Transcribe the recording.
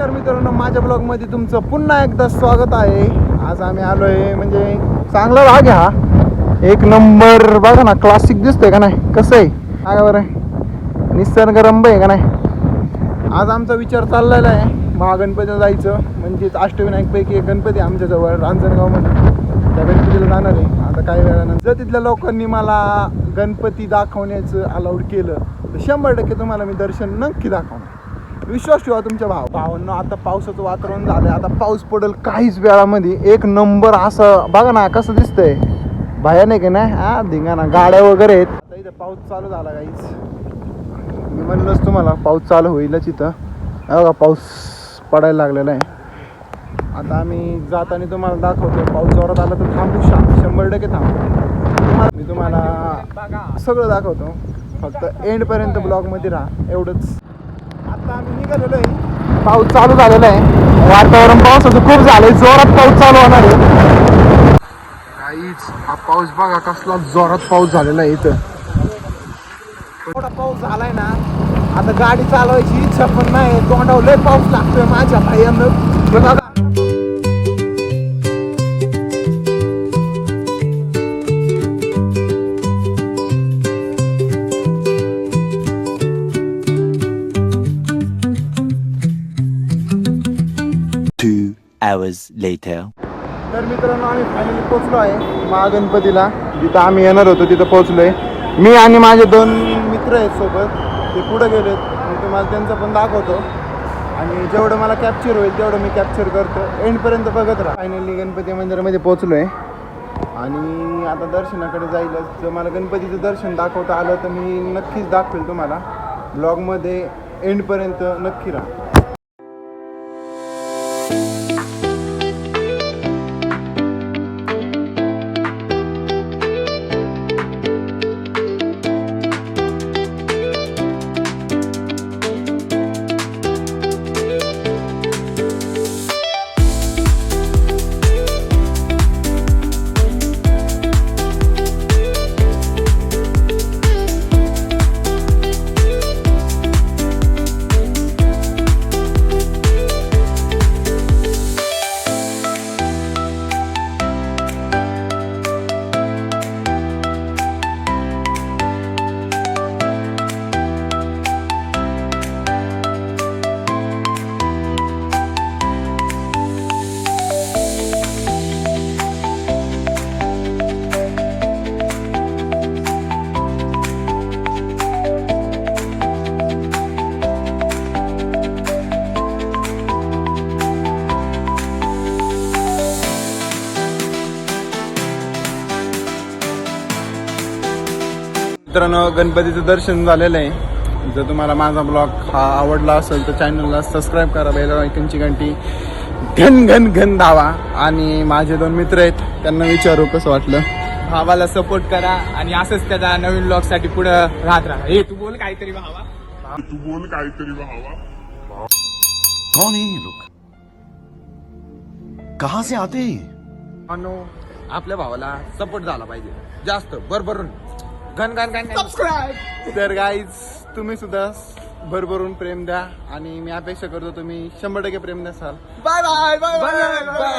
नमस्कार मित्रांनो, माझ्या ब्लॉग मध्ये तुमचं पुन्हा एकदा स्वागत आहे. आज आम्ही आलोय म्हणजे चांगला भाग आहे हा. एक नंबर बघा ना, क्लासिक दिसतोय का नाही? कसं आहे बघा बरं, निसर्गरम्य आहे का नाही? आज आमचा विचार चाललेला आहे महागणपतीला जायचं, म्हणजेच अष्टविनायकपैकी एक गणपती आमच्याजवळ रांजणगावमध्ये. त्या गणपतीला जाणार आहे आता काही वेळानंतर. जर तिथल्या लोकांनी मला गणपती दाखवण्याचं अलाउड केलं तर 100% तुम्हाला मी दर्शन नक्की दाखवणार. विश्वास ठेवा तुमच्या भावांनो. आता पावसाचं वातावरण झालंय, आता पाऊस पडेल काहीच वेळामध्ये. एक नंबर असं बघा ना कसं दिसतंय, भयानक आहे ना. हा धिंगाणा, गाड्या वगैरे आहेत. आता इथं पाऊस चालू झाला काहीच, मी म्हणलंच तुम्हाला पाऊस चालू होईलच. इथं बघा पाऊस पडायला लागलेला आहे. आता आम्ही जाताना तुम्हाला दाखवतो, पाऊस जोरात आला तर थांबू 100% थांबू. मी तुम्हाला सगळं दाखवतो, फक्त एंडपर्यंत ब्लॉगमध्ये राहा एवढंच. आता आम्ही निघालेलो आहे, पाऊस चालू झालेला आहे. वातावरण पावसाचं खूप झालंय, जोरात पाऊस चालू होणार आहे. काहीच हा पाऊस बघा कसला जोरात पाऊस झालेला आहे. इथं थोडा पाऊस झालाय ना, आता गाडी चालवायची इच्छा पण नाही. तोंडावर लय पाऊस लागतोय माझ्या भाईंना. बघा hours later. तर मित्रांनो, आम्ही फायनली पोहोचलो आहे महागणपतीला. जिथं आम्ही येणार होतो तिथं पोहोचलोय. मी आणि माझे 2 मित्र आहेत सोबत, ते पुढे गेलेत. मी तुम्हाला त्यांचं पण दाखवतो आणि जेवढं मला कॅप्चर होईल तेवढं मी कॅप्चर करतो. एंडपर्यंत बघत राहा. फायनली गणपती मंदिरामध्ये पोहोचलो आहे आणि आता दर्शनाकडे जाईलच. जर मला गणपतीचं दर्शन दाखवता आलं तर मी नक्कीच दाखवेल तुम्हाला. ब्लॉगमध्ये एंडपर्यंत नक्की राहा. मित्रांनो, गणपतीचं दर्शन झालेलं आहे. जर तुम्हाला माझा ब्लॉग हा आवडला असेल तर चॅनलला सबस्क्राईब करा, बेल आयकॉनची घंटी घन घन घन दावा. आणि माझे 2 मित्र आहेत, त्यांना विचारू कसं वाटलं. भावाला सपोर्ट करा आणि असंच त्याचा नवीन ब्लॉग साठी पुढे राहत राहा. हे तू बोल काहीतरी भावा. कौन है ये लोग? कहां से आते हैं? आपल्या भावाला सपोर्ट झाला पाहिजे जास्त, भरभरून घन घन घन. सबस्क्राईब. तर गाईज, तुम्ही सुद्धा भरभरून प्रेम द्या आणि मी अपेक्षा करतो तुम्ही 100% प्रेम द्याल. Bye bye bye bye.